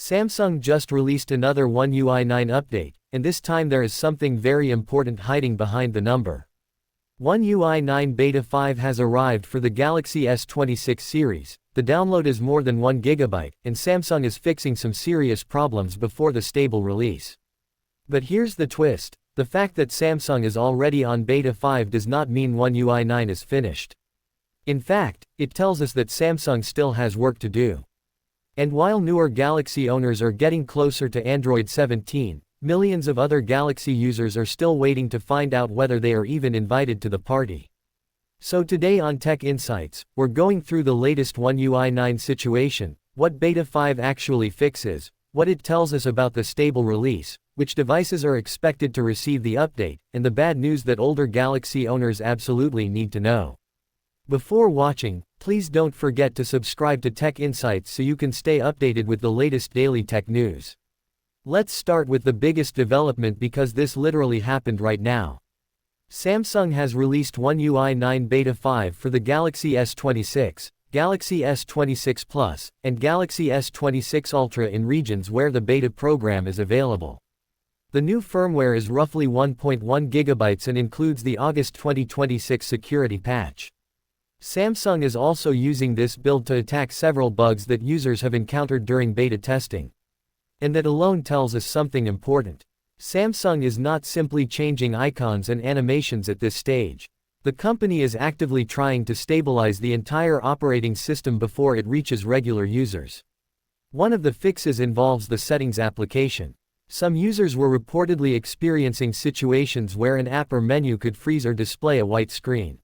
Samsung just released another One UI 9 update, and this time there is something very important hiding behind the number. One UI 9 Beta 5 has arrived for the Galaxy S26 series. The download is more than 1 GB, and Samsung is fixing some serious problems before the stable release. But here's the twist: the fact that Samsung is already on Beta 5 does not mean One UI 9 is finished. In fact, it tells us that Samsung still has work to do. And while newer Galaxy owners are getting closer to Android 17, millions of other Galaxy users are still waiting to find out whether they are even invited to the party. So today on Tech Insights, we're going through the latest One UI 9 situation, what Beta 5 actually fixes, what it tells us about the stable release, which devices are expected to receive the update, and the bad news that older Galaxy owners absolutely need to know. Before watching, please don't forget to subscribe to Tech Insights so you can stay updated with the latest daily tech news. Let's start with the biggest development because this literally happened right now. Samsung has released One UI 9 Beta 5 for the Galaxy S26, Galaxy S26 Plus, and Galaxy S26 Ultra in regions where the beta program is available. The new firmware is roughly 1.1 GB and includes the August 2026 security patch. Samsung is also using this build to attack several bugs that users have encountered during beta testing. And that alone tells us something important. Samsung is not simply changing icons and animations at this stage. The company is actively trying to stabilize the entire operating system before it reaches regular users. One of the fixes involves the settings application. Some users were reportedly experiencing situations where an app or menu could freeze or display a white screen.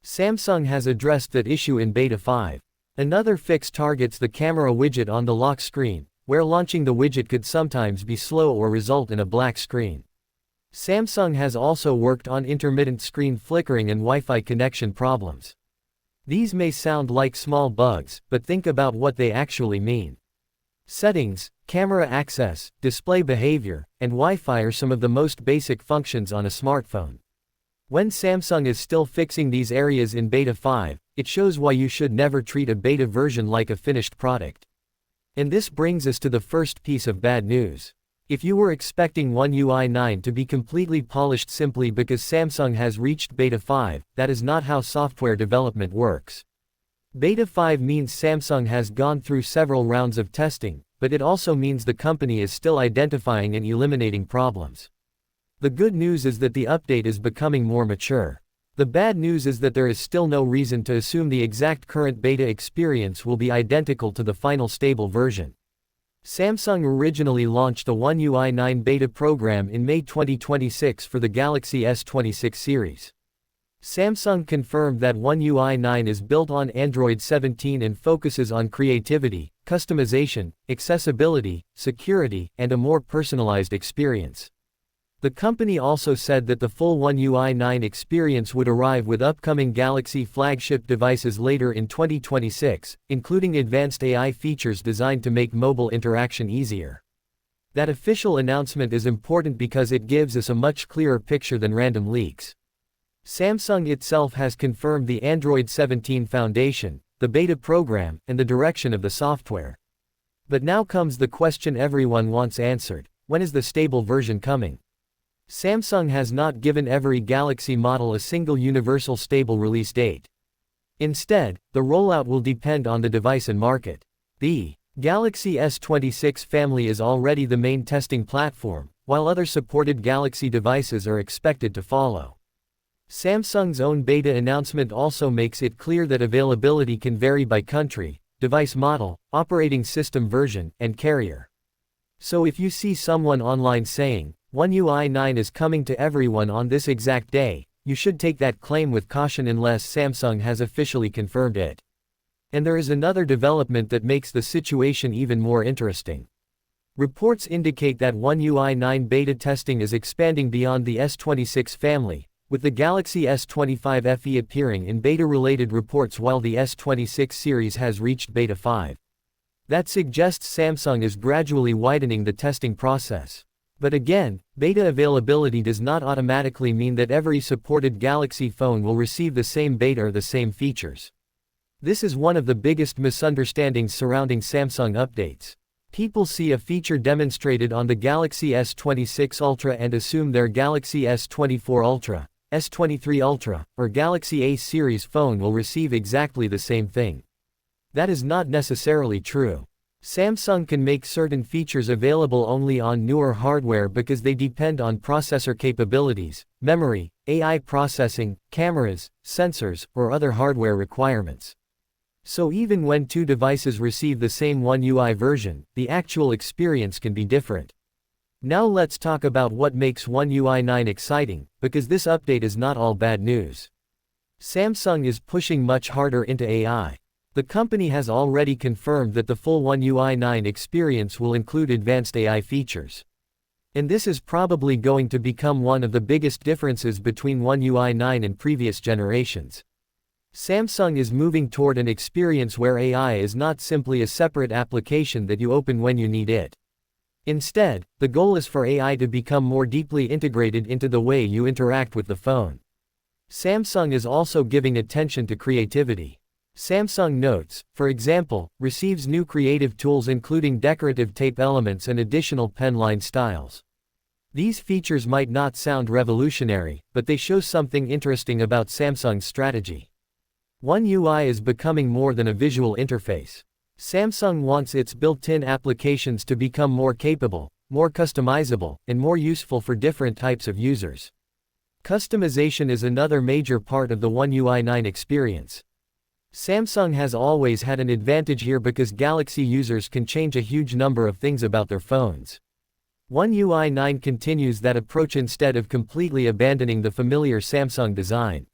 Samsung has addressed that issue in Beta 5. Another fix targets the camera widget on the lock screen, where launching the widget could sometimes be slow or result in a black screen. Samsung has also worked on intermittent screen flickering and Wi-Fi connection problems. These may sound like small bugs, but think about what they actually mean. Settings, camera access, display behavior, and Wi-Fi are some of the most basic functions on a smartphone. When Samsung is still fixing these areas in Beta 5, it shows why you should never treat a beta version like a finished product. And this brings us to the first piece of bad news. If you were expecting One UI 9 to be completely polished simply because Samsung has reached Beta 5, that is not how software development works. Beta 5 means Samsung has gone through several rounds of testing, but it also means the company is still identifying and eliminating problems. The good news is that the update is becoming more mature. The bad news is that there is still no reason to assume the exact current beta experience will be identical to the final stable version. Samsung originally launched the One UI 9 beta program in May 2026 for the Galaxy S26 series. Samsung confirmed that One UI 9 is built on Android 17 and focuses on creativity, customization, accessibility, security, and a more personalized experience. The company also said that the full One UI 9 experience would arrive with upcoming Galaxy flagship devices later in 2026, including advanced AI features designed to make mobile interaction easier. That official announcement is important because it gives us a much clearer picture than random leaks. Samsung itself has confirmed the Android 17 foundation, the beta program, and the direction of the software. But now comes the question everyone wants answered: when is the stable version coming? Samsung has not given every Galaxy model a single universal stable release date. Instead, the rollout will depend on the device and market. The Galaxy S26 family is already the main testing platform, while other supported Galaxy devices are expected to follow. Samsung's own beta announcement also makes it clear that availability can vary by country, device model, operating system version, and carrier. So if you see someone online saying, One UI 9 is coming to everyone on this exact day, you should take that claim with caution unless Samsung has officially confirmed it. And there is another development that makes the situation even more interesting. Reports indicate that One UI 9 beta testing is expanding beyond the S26 family, with the Galaxy S25 FE appearing in beta-related reports while the S26 series has reached Beta 5. That suggests Samsung is gradually widening the testing process. But again, beta availability does not automatically mean that every supported Galaxy phone will receive the same beta or the same features. This is one of the biggest misunderstandings surrounding Samsung updates. People see a feature demonstrated on the Galaxy S26 Ultra and assume their Galaxy S24 Ultra, S23 Ultra, or Galaxy A series phone will receive exactly the same thing. That is not necessarily true. Samsung can make certain features available only on newer hardware because they depend on processor capabilities, memory, AI processing, cameras, sensors, or other hardware requirements. So even when two devices receive the same One UI version, the actual experience can be different. Now let's talk about what makes One UI 9 exciting, because this update is not all bad news. Samsung is pushing much harder into AI. The company has already confirmed that the full One UI 9 experience will include advanced AI features. And this is probably going to become one of the biggest differences between One UI 9 and previous generations. Samsung is moving toward an experience where AI is not simply a separate application that you open when you need it. Instead, the goal is for AI to become more deeply integrated into the way you interact with the phone. Samsung is also giving attention to creativity. Samsung Notes, for example, receives new creative tools including decorative tape elements and additional penline styles. These features might not sound revolutionary, but they show something interesting about Samsung's strategy. One UI is becoming more than a visual interface. Samsung wants its built-in applications to become more capable, more customizable, and more useful for different types of users. Customization is another major part of the One UI 9 experience. Samsung has always had an advantage here because Galaxy users can change a huge number of things about their phones. One UI 9 continues that approach instead of completely abandoning the familiar Samsung design.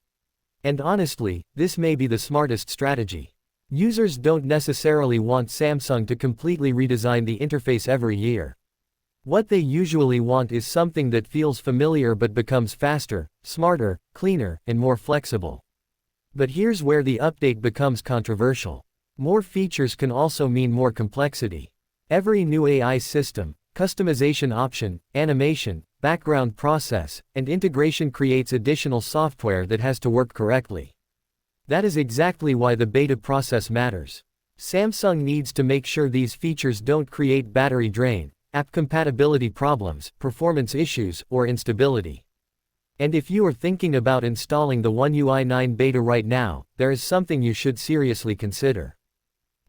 And honestly, this may be the smartest strategy. Users don't necessarily want Samsung to completely redesign the interface every year. What they usually want is something that feels familiar but becomes faster, smarter, cleaner, and more flexible. But here's where the update becomes controversial. More features can also mean more complexity. Every new AI system, customization option, animation, background process, and integration creates additional software that has to work correctly. That is exactly why the beta process matters. Samsung needs to make sure these features don't create battery drain, app compatibility problems, performance issues, or instability. And if you are thinking about installing the One UI 9 beta right now, there is something you should seriously consider.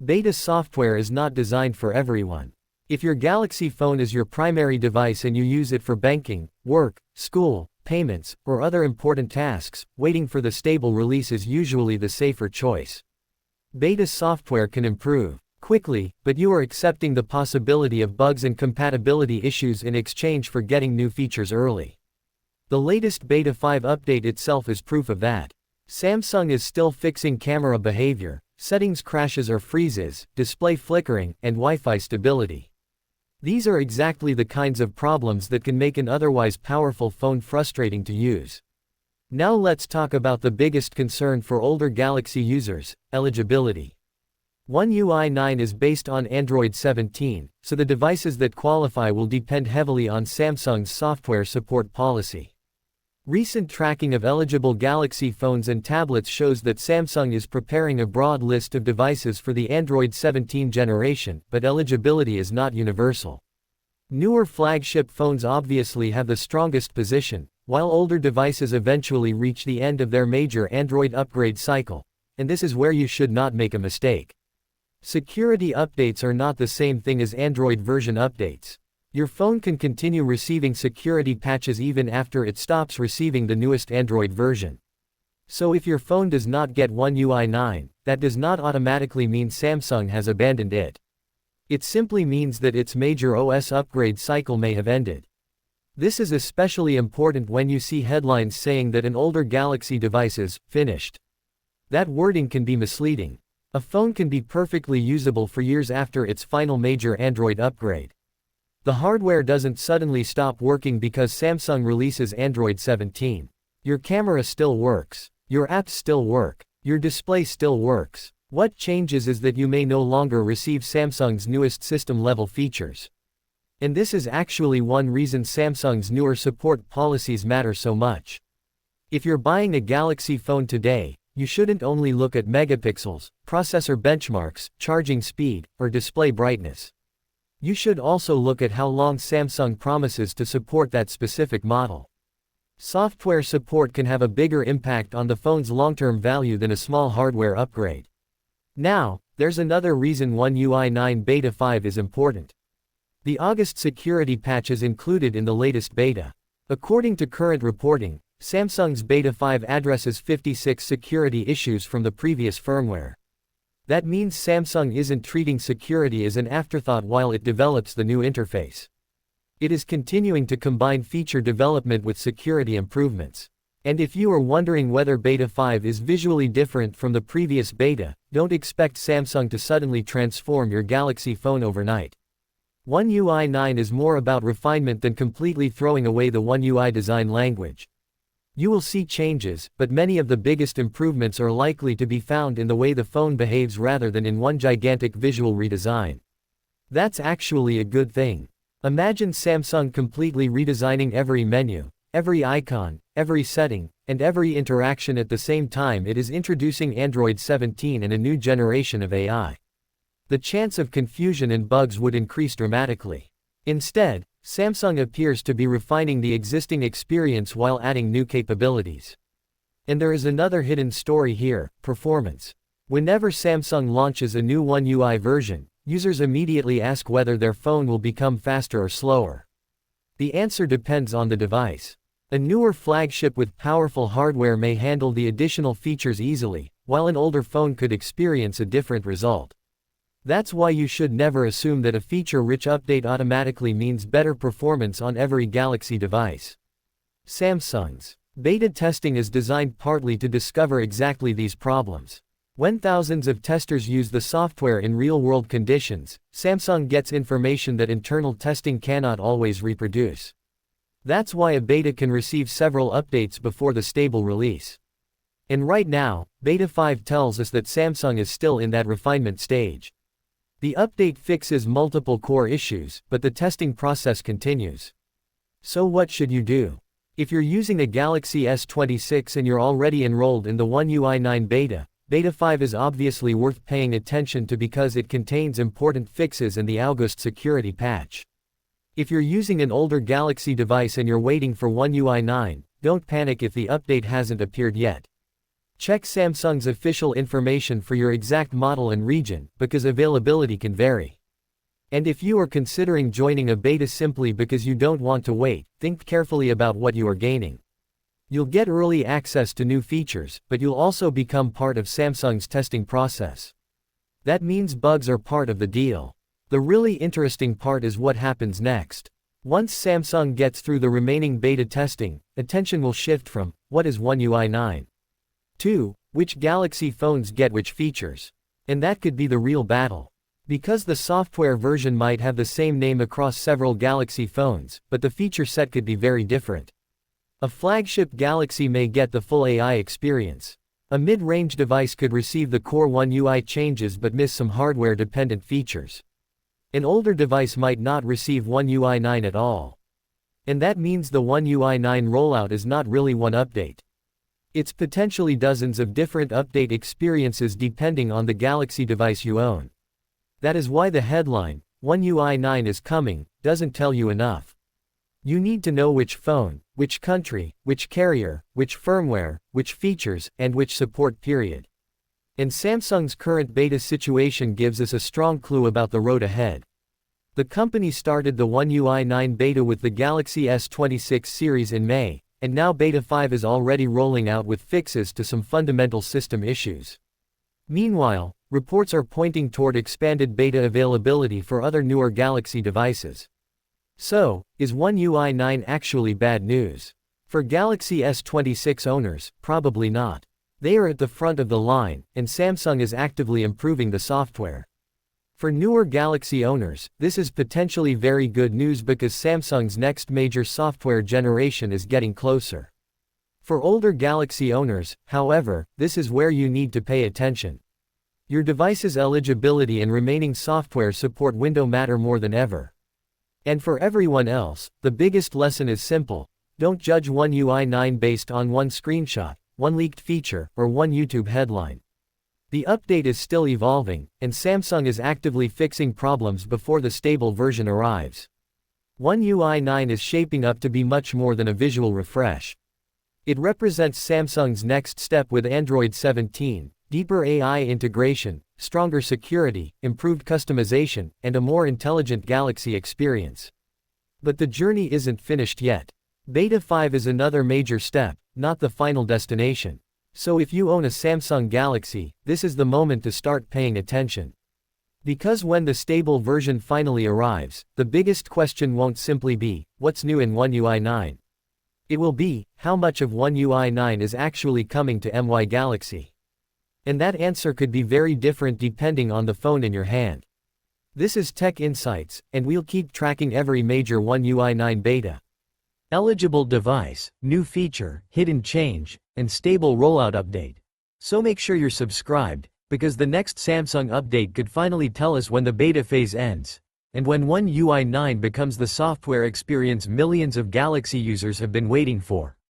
Beta software is not designed for everyone. If your Galaxy phone is your primary device and you use it for banking, work, school, payments, or other important tasks, waiting for the stable release is usually the safer choice. Beta software can improve quickly, but you are accepting the possibility of bugs and compatibility issues in exchange for getting new features early. The latest Beta 5 update itself is proof of that. Samsung is still fixing camera behavior, settings crashes or freezes, display flickering, and Wi-Fi stability. These are exactly the kinds of problems that can make an otherwise powerful phone frustrating to use. Now let's talk about the biggest concern for older Galaxy users, eligibility. One UI 9 is based on Android 17, so the devices that qualify will depend heavily on Samsung's software support policy. Recent tracking of eligible Galaxy phones and tablets shows that Samsung is preparing a broad list of devices for the Android 17 generation, but eligibility is not universal. Newer flagship phones obviously have the strongest position, while older devices eventually reach the end of their major Android upgrade cycle, and this is where you should not make a mistake. Security updates are not the same thing as Android version updates. Your phone can continue receiving security patches even after it stops receiving the newest Android version. So if your phone does not get One UI 9, that does not automatically mean Samsung has abandoned it. It simply means that its major OS upgrade cycle may have ended. This is especially important when you see headlines saying that an older Galaxy device is finished. That wording can be misleading. A phone can be perfectly usable for years after its final major Android upgrade. The hardware doesn't suddenly stop working because Samsung releases Android 17. Your camera still works. Your apps still work. Your display still works. What changes is that you may no longer receive Samsung's newest system-level features. And this is actually one reason Samsung's newer support policies matter so much. If you're buying a Galaxy phone today, you shouldn't only look at megapixels, processor benchmarks, charging speed, or display brightness. You should also look at how long Samsung promises to support that specific model. Software support can have a bigger impact on the phone's long-term value than a small hardware upgrade. Now, there's another reason One UI 9 Beta 5 is important. The August security patch is included in the latest beta. According to current reporting, Samsung's Beta 5 addresses 56 security issues from the previous firmware. That means Samsung isn't treating security as an afterthought while it develops the new interface. It is continuing to combine feature development with security improvements. And if you are wondering whether Beta 5 is visually different from the previous beta, don't expect Samsung to suddenly transform your Galaxy phone overnight. One UI 9 is more about refinement than completely throwing away the One UI design language. You will see changes, but many of the biggest improvements are likely to be found in the way the phone behaves rather than in one gigantic visual redesign. That's actually a good thing. Imagine Samsung completely redesigning every menu, every icon, every setting, and every interaction at the same time it is introducing Android 17 and a new generation of AI. The chance of confusion and bugs would increase dramatically. Instead, Samsung appears to be refining the existing experience while adding new capabilities. And there is another hidden story here: performance. Whenever Samsung launches a new One UI version, users immediately ask whether their phone will become faster or slower. The answer depends on the device. A newer flagship with powerful hardware may handle the additional features easily, while an older phone could experience a different result. That's why you should never assume that a feature-rich update automatically means better performance on every Galaxy device. Samsung's beta testing is designed partly to discover exactly these problems. When thousands of testers use the software in real-world conditions, Samsung gets information that internal testing cannot always reproduce. That's why a beta can receive several updates before the stable release. And right now, Beta 5 tells us that Samsung is still in that refinement stage. The update fixes multiple core issues, but the testing process continues. So what should you do? If you're using a Galaxy S26 and you're already enrolled in the One UI 9 beta, Beta 5 is obviously worth paying attention to because it contains important fixes and the August security patch. If you're using an older Galaxy device and you're waiting for One UI 9, don't panic if the update hasn't appeared yet. Check Samsung's official information for your exact model and region, because availability can vary. And if you are considering joining a beta simply because you don't want to wait, think carefully about what you are gaining. You'll get early access to new features, but you'll also become part of Samsung's testing process. That means bugs are part of the deal. The really interesting part is what happens next. Once Samsung gets through the remaining beta testing, attention will shift from, what is One UI 9? to, which Galaxy phones get which features. And that could be the real battle. Because the software version might have the same name across several Galaxy phones, but the feature set could be very different. A flagship Galaxy may get the full AI experience. A mid-range device could receive the core One UI changes but miss some hardware-dependent features. An older device might not receive One UI 9 at all. And that means the One UI 9 rollout is not really one update. It's potentially dozens of different update experiences depending on the Galaxy device you own. That is why the headline, One UI 9 is coming, doesn't tell you enough. You need to know which phone, which country, which carrier, which firmware, which features, and which support period. And Samsung's current beta situation gives us a strong clue about the road ahead. The company started the One UI 9 beta with the Galaxy S26 series in May, and now Beta 5 is already rolling out with fixes to some fundamental system issues. Meanwhile, reports are pointing toward expanded beta availability for other newer Galaxy devices. So, is One UI 9 actually bad news? For Galaxy S26 owners, probably not. They are at the front of the line, and Samsung is actively improving the software. For newer Galaxy owners, this is potentially very good news because Samsung's next major software generation is getting closer. For older Galaxy owners, however, this is where you need to pay attention. Your device's eligibility and remaining software support window matter more than ever. And for everyone else, the biggest lesson is simple: don't judge One UI 9 based on one screenshot, one leaked feature, or one YouTube headline. The update is still evolving, and Samsung is actively fixing problems before the stable version arrives. One UI 9 is shaping up to be much more than a visual refresh. It represents Samsung's next step with Android 17, deeper AI integration, stronger security, improved customization, and a more intelligent Galaxy experience. But the journey isn't finished yet. Beta 5 is another major step, not the final destination. So if you own a Samsung Galaxy, this is the moment to start paying attention. Because when the stable version finally arrives, the biggest question won't simply be, what's new in One UI 9? It will be, how much of One UI 9 is actually coming to MY Galaxy? And that answer could be very different depending on the phone in your hand. This is Tech Insights, and we'll keep tracking every major One UI 9 beta. Eligible device, new feature, hidden change, and stable rollout update. So make sure you're subscribed, because the next Samsung update could finally tell us when the beta phase ends, and when One UI 9 becomes the software experience millions of Galaxy users have been waiting for.